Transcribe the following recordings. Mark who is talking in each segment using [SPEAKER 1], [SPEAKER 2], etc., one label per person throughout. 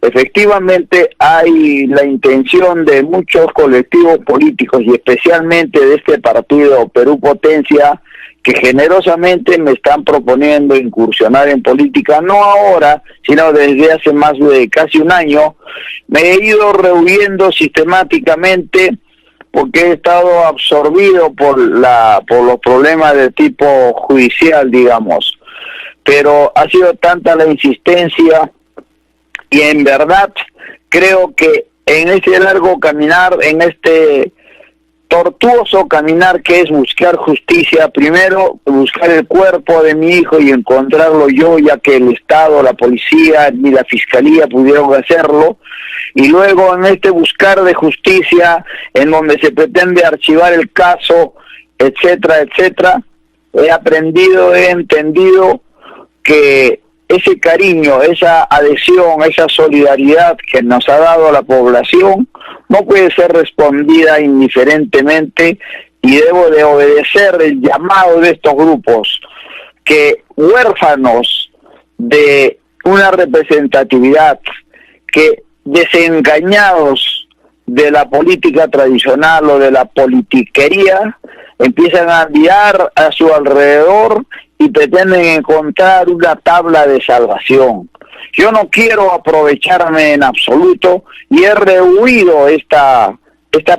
[SPEAKER 1] efectivamente hay la intención de muchos colectivos políticos y especialmente de este partido Perú Potencia, que generosamente me están proponiendo incursionar en política, no ahora, sino desde hace más de casi un año. Me he ido rehuyendo sistemáticamente porque he estado absorbido por los problemas de tipo judicial, digamos. Pero ha sido tanta la insistencia y en verdad creo que en ese largo caminar, en este tortuoso caminar que es buscar justicia, primero buscar el cuerpo de mi hijo y encontrarlo yo, ya que el Estado, la policía ni la fiscalía pudieron hacerlo, y luego en este buscar de justicia, en donde se pretende archivar el caso, etcétera, etcétera, he aprendido, he entendido que ese cariño, esa adhesión, esa solidaridad que nos ha dado la población no puede ser respondida indiferentemente y debo de obedecer el llamado de estos grupos que, huérfanos de una representatividad, que desengañados de la política tradicional o de la politiquería, empiezan a mirar a su alrededor y pretenden encontrar una tabla de salvación. Yo no quiero aprovecharme en absoluto y he rehuido esta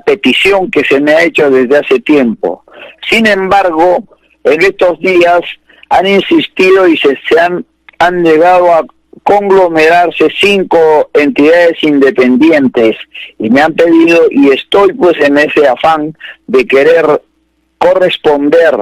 [SPEAKER 1] petición que se me ha hecho desde hace tiempo. Sin embargo, en estos días han insistido y se han llegado a conglomerarse 5 entidades independientes y me han pedido, y estoy pues en ese afán de querer corresponder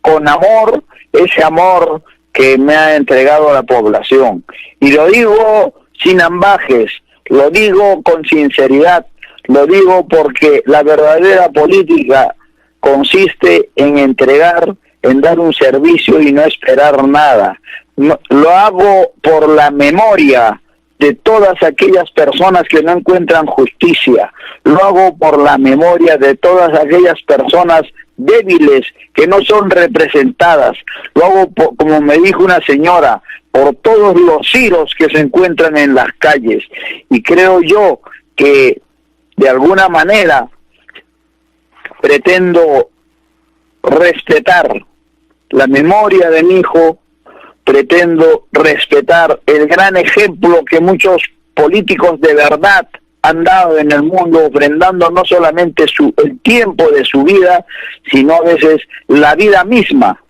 [SPEAKER 1] con amor, ese amor que me ha entregado la población. Y lo digo sin ambajes, lo digo con sinceridad, lo digo porque la verdadera política consiste en entregar, en dar un servicio y no esperar nada. No, lo hago por la memoria de todas aquellas personas que no encuentran justicia, lo hago por la memoria de todas aquellas personas débiles que no son representadas, lo hago como me dijo una señora, por todos los ciros que se encuentran en las calles, y creo yo que de alguna manera pretendo respetar la memoria de mi hijo, pretendo respetar el gran ejemplo que muchos políticos de verdad han dado en el mundo, ofrendando no solamente el tiempo de su vida, sino a veces la vida misma,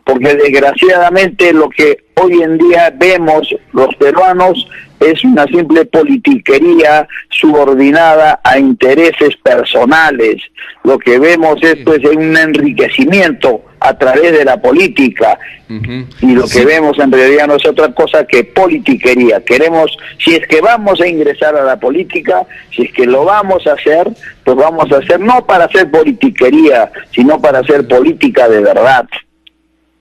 [SPEAKER 1] porque desgraciadamente lo que hoy en día vemos los peruanos es una simple politiquería subordinada a intereses personales. Lo que vemos es pues un enriquecimiento a través de la política, y lo que vemos en realidad no es otra cosa que politiquería. Queremos, si es que vamos a ingresar a la política, si es que lo vamos a hacer, pues vamos a hacer no para hacer politiquería, sino para hacer política de verdad.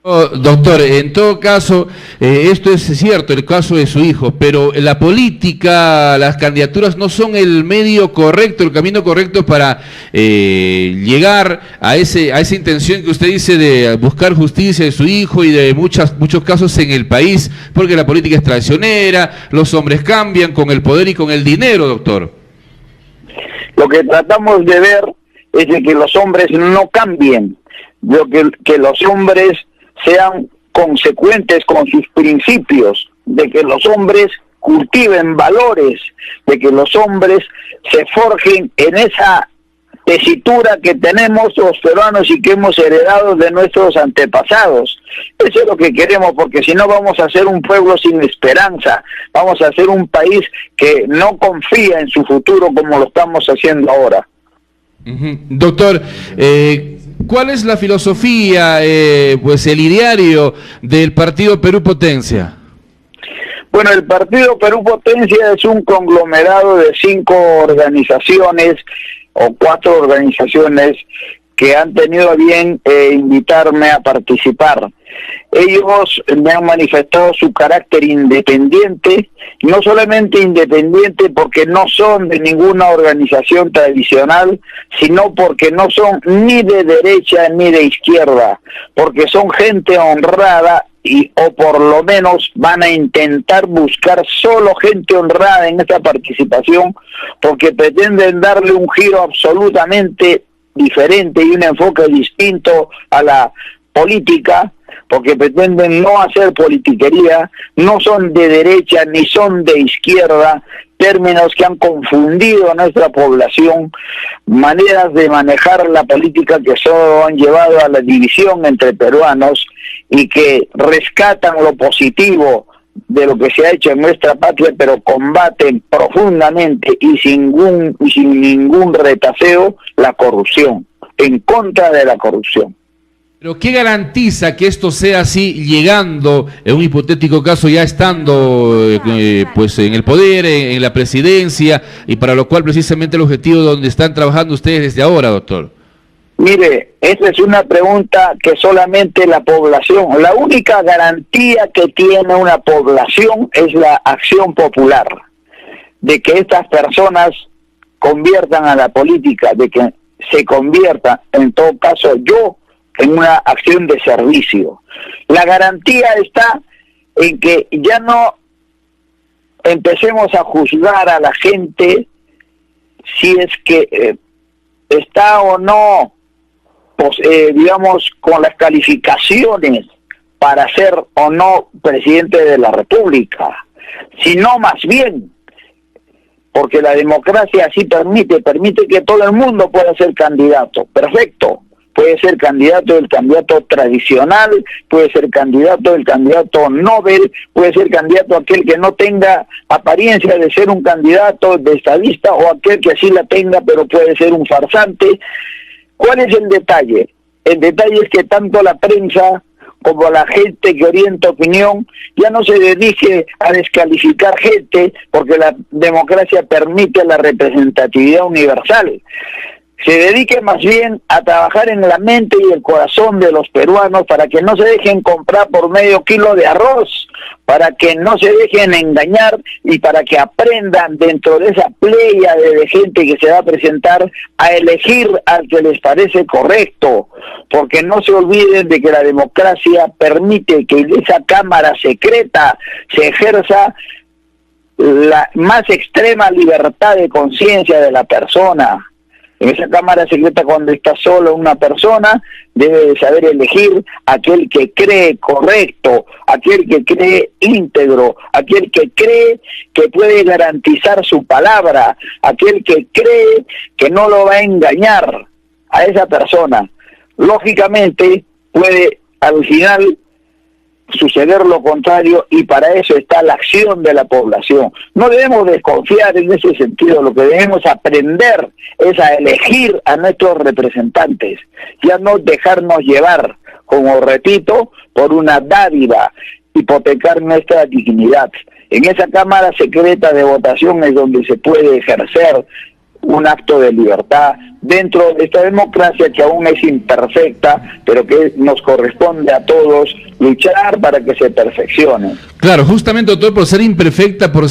[SPEAKER 2] Doctor, en todo caso, esto es cierto, el caso de su hijo, pero la política, las candidaturas no son el medio correcto, el camino correcto para llegar a esa intención que usted dice de buscar justicia de su hijo y de muchos casos en el país, porque la política es traicionera, los hombres cambian con el poder y con el dinero, doctor.
[SPEAKER 1] Lo que tratamos de ver es de que los hombres no cambien, que los hombres sean consecuentes con sus principios, de que los hombres cultiven valores, de que los hombres se forjen en esa tesitura que tenemos los peruanos y que hemos heredado de nuestros antepasados. Eso es lo que queremos, porque si no vamos a ser un pueblo sin esperanza, vamos a ser un país que no confía en su futuro como lo estamos haciendo ahora.
[SPEAKER 2] Doctor, ¿cuál es la filosofía, pues el ideario del Partido Perú Potencia?
[SPEAKER 1] Bueno, el Partido Perú Potencia es un conglomerado de 5 organizaciones o 4 organizaciones que han tenido a bien invitarme a participar. Ellos me han manifestado su carácter independiente no solamente independientes porque no son de ninguna organización tradicional, sino porque no son ni de derecha ni de izquierda, porque son gente honrada o por lo menos van a intentar buscar solo gente honrada en esta participación, porque pretenden darle un giro absolutamente diferente y un enfoque distinto a la política, porque pretenden no hacer politiquería, no son de derecha ni son de izquierda, términos que han confundido a nuestra población, maneras de manejar la política que solo han llevado a la división entre peruanos y que rescatan lo positivo de lo que se ha hecho en nuestra patria, pero combaten profundamente y sin ningún retaseo la corrupción, en contra de la corrupción.
[SPEAKER 2] Pero ¿qué garantiza que esto sea así, llegando, en un hipotético caso, ya estando pues en el poder, en la presidencia, y para lo cual precisamente el objetivo donde están trabajando ustedes desde ahora, doctor?
[SPEAKER 1] Mire, esa es una pregunta que solamente la población, la única garantía que tiene una población es la acción popular, de que estas personas conviertan a la política, de que se convierta, en todo caso yo, en una acción de servicio. La garantía está en que ya no empecemos a juzgar a la gente si es que está o no, pues, digamos, con las calificaciones para ser o no presidente de la República, sino más bien, porque la democracia así permite que todo el mundo pueda ser candidato. Perfecto. Puede ser candidato del candidato tradicional, puede ser candidato del candidato Nobel, puede ser candidato aquel que no tenga apariencia de ser un candidato de estadista o aquel que así la tenga, pero puede ser un farsante. ¿Cuál es el detalle? El detalle es que tanto la prensa como la gente que orienta opinión ya no se dedique a descalificar gente, porque la democracia permite la representatividad universal. Se dedique más bien a trabajar en la mente y el corazón de los peruanos para que no se dejen comprar por medio kilo de arroz, para que no se dejen engañar y para que aprendan dentro de esa playa de gente que se va a presentar a elegir al que les parece correcto, porque no se olviden de que la democracia permite que en esa cámara secreta se ejerza la más extrema libertad de conciencia de la persona. En esa cámara secreta, cuando está solo una persona, debe de saber elegir aquel que cree correcto, aquel que cree íntegro, aquel que cree que puede garantizar su palabra, aquel que cree que no lo va a engañar a esa persona. Lógicamente puede al final suceder lo contrario, y para eso está la acción de la población. No debemos desconfiar en ese sentido, lo que debemos aprender es a elegir a nuestros representantes, ya no dejarnos llevar, como repito, por una dádiva, hipotecar nuestra dignidad. En esa cámara secreta de votación es donde se puede ejercer un acto de libertad dentro de esta democracia que aún es imperfecta, pero que nos corresponde a todos luchar para que se perfeccione.
[SPEAKER 2] Claro, justamente, doctor, por ser imperfecta, por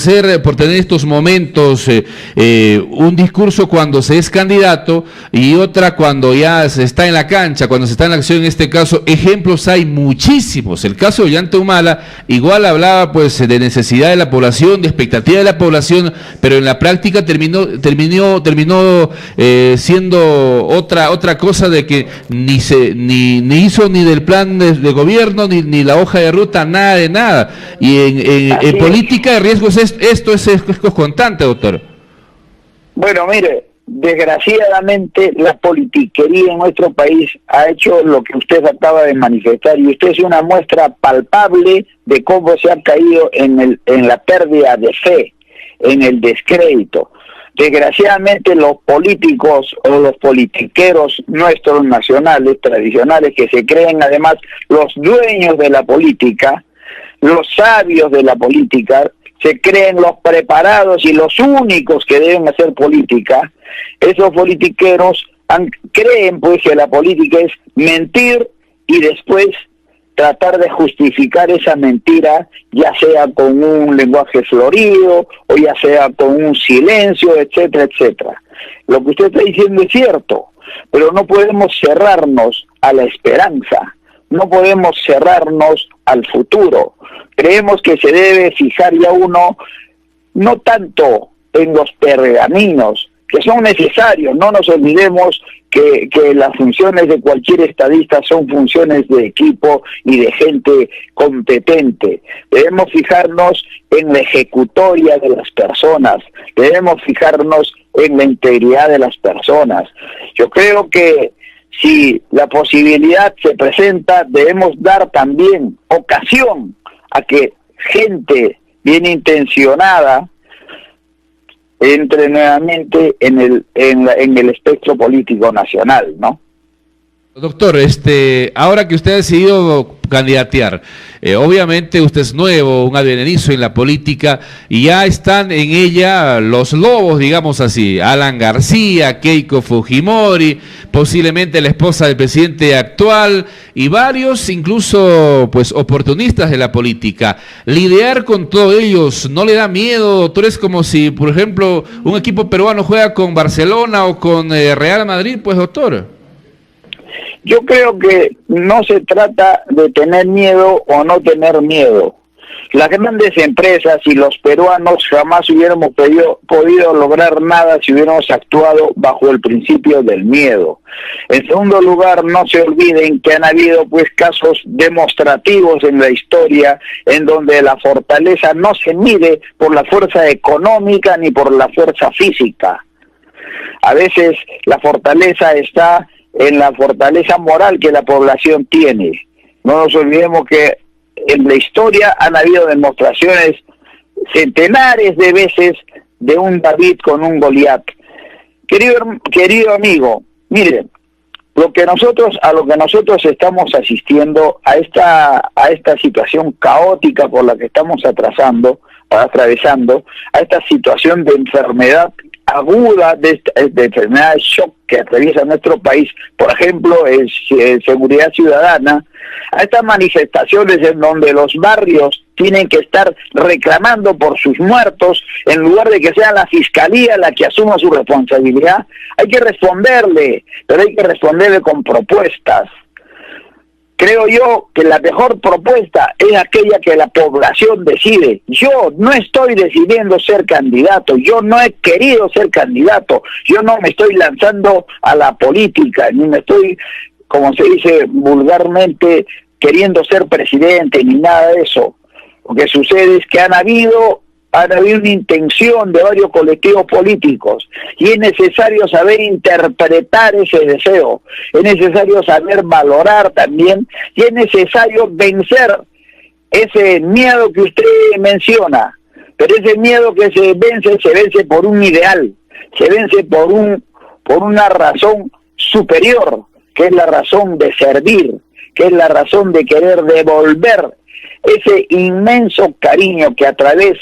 [SPEAKER 2] tener estos momentos, un discurso cuando se es candidato y otra cuando ya se está en la cancha, cuando se está en la acción. En este caso, ejemplos hay muchísimos. El caso de Ollanta Humala igual hablaba pues de necesidad de la población, de expectativa de la población, pero en la práctica terminó siendo otra cosa, de que ni hizo ni del plan de gobierno ni la hoja de ruta, nada de nada. Y en política de riesgos esto es constante, doctor.
[SPEAKER 1] Bueno, mire, desgraciadamente la politiquería en nuestro país ha hecho lo que usted acaba de manifestar, y usted es una muestra palpable de cómo se ha caído en la pérdida de fe, en el descrédito. Desgraciadamente los políticos o los politiqueros nuestros nacionales, tradicionales, que se creen además los dueños de la política, los sabios de la política, se creen los preparados y los únicos que deben hacer política. Esos politiqueros creen pues que la política es mentir y después tratar de justificar esa mentira, ya sea con un lenguaje florido o ya sea con un silencio, etcétera, etcétera. Lo que usted está diciendo es cierto, pero no podemos cerrarnos a la esperanza, no podemos cerrarnos al futuro. Creemos que se debe fijar ya uno no tanto en los pergaminos, que son necesarios, no nos olvidemos que las funciones de cualquier estadista son funciones de equipo y de gente competente. Debemos fijarnos en la ejecutoria de las personas, debemos fijarnos en la integridad de las personas. Yo creo que si la posibilidad se presenta, debemos dar también ocasión a que gente bien intencionada entre nuevamente en el espectro político nacional, ¿no?
[SPEAKER 2] Doctor, ahora que usted ha decidido candidatear, obviamente usted es nuevo, un advenedizo en la política, y ya están en ella los lobos, digamos así, Alan García, Keiko Fujimori, posiblemente la esposa del presidente actual, y varios incluso pues oportunistas de la política. Lidiar con todos ellos, ¿no le da miedo, doctor? Es como si, por ejemplo, un equipo peruano juega con Barcelona o con Real Madrid, pues, doctor.
[SPEAKER 1] Yo creo que no se trata de tener miedo o no tener miedo. Las grandes empresas y los peruanos jamás hubiéramos podido lograr nada si hubiéramos actuado bajo el principio del miedo. En segundo lugar, no se olviden que han habido pues casos demostrativos en la historia en donde la fortaleza no se mide por la fuerza económica ni por la fuerza física. A veces la fortaleza está en la fortaleza moral que la población tiene. No nos olvidemos que en la historia han habido demostraciones centenares de veces de un David con un Goliat. Querido amigo, miren, a lo que nosotros estamos asistiendo, a esta situación caótica por la que estamos atravesando, a esta situación de enfermedad aguda, de enfermedad de shock que atraviesa nuestro país, por ejemplo, seguridad ciudadana, a estas manifestaciones en donde los barrios tienen que estar reclamando por sus muertos, en lugar de que sea la fiscalía la que asuma su responsabilidad. Hay que responderle, pero hay que responderle con propuestas. Creo yo que la mejor propuesta es aquella que la población decide. Yo no estoy decidiendo ser candidato, yo no he querido ser candidato, yo no me estoy lanzando a la política, ni me estoy, como se dice vulgarmente, queriendo ser presidente, ni nada de eso. Lo que sucede es que han habido una intención de varios colectivos políticos y es necesario saber interpretar ese deseo, es necesario saber valorar también y es necesario vencer ese miedo que usted menciona, pero ese miedo que se vence por un ideal, se vence por una razón superior, que es la razón de servir, que es la razón de querer devolver ese inmenso cariño que a través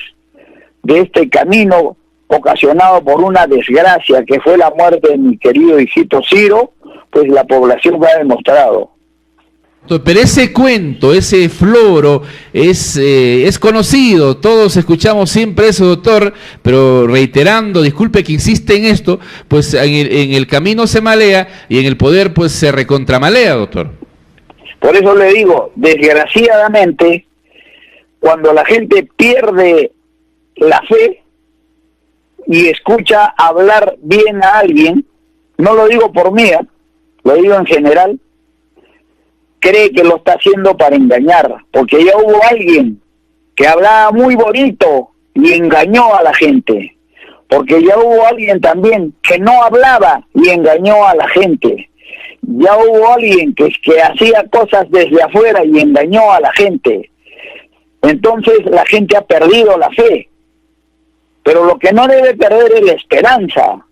[SPEAKER 1] de este camino ocasionado por una desgracia que fue la muerte de mi querido hijito Ciro, pues la población lo ha demostrado.
[SPEAKER 2] Pero ese cuento, ese floro, es conocido, todos escuchamos siempre eso, doctor, pero reiterando, disculpe que insiste en esto, pues en el camino se malea y en el poder pues se recontramalea, doctor.
[SPEAKER 1] Por eso le digo, desgraciadamente, cuando la gente pierde la fe y escucha hablar bien a alguien, no lo digo por mí, lo digo en general, cree que lo está haciendo para engañar, porque ya hubo alguien que hablaba muy bonito y engañó a la gente, porque ya hubo alguien también que no hablaba y engañó a la gente, ya hubo alguien que hacía cosas desde afuera y engañó a la gente. Entonces la gente ha perdido la fe. Pero lo que no debe perder es la esperanza.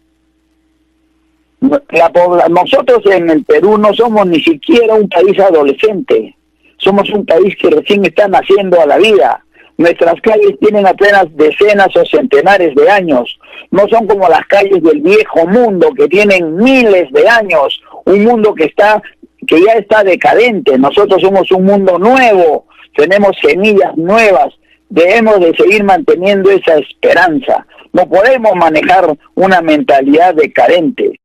[SPEAKER 1] Nosotros en el Perú no somos ni siquiera un país adolescente. Somos un país que recién está naciendo a la vida. Nuestras calles tienen apenas decenas o centenares de años. No son como las calles del viejo mundo que tienen miles de años. Un mundo que está que ya está decadente. Nosotros somos un mundo nuevo, tenemos semillas nuevas, debemos de seguir manteniendo esa esperanza. No podemos manejar una mentalidad decadente.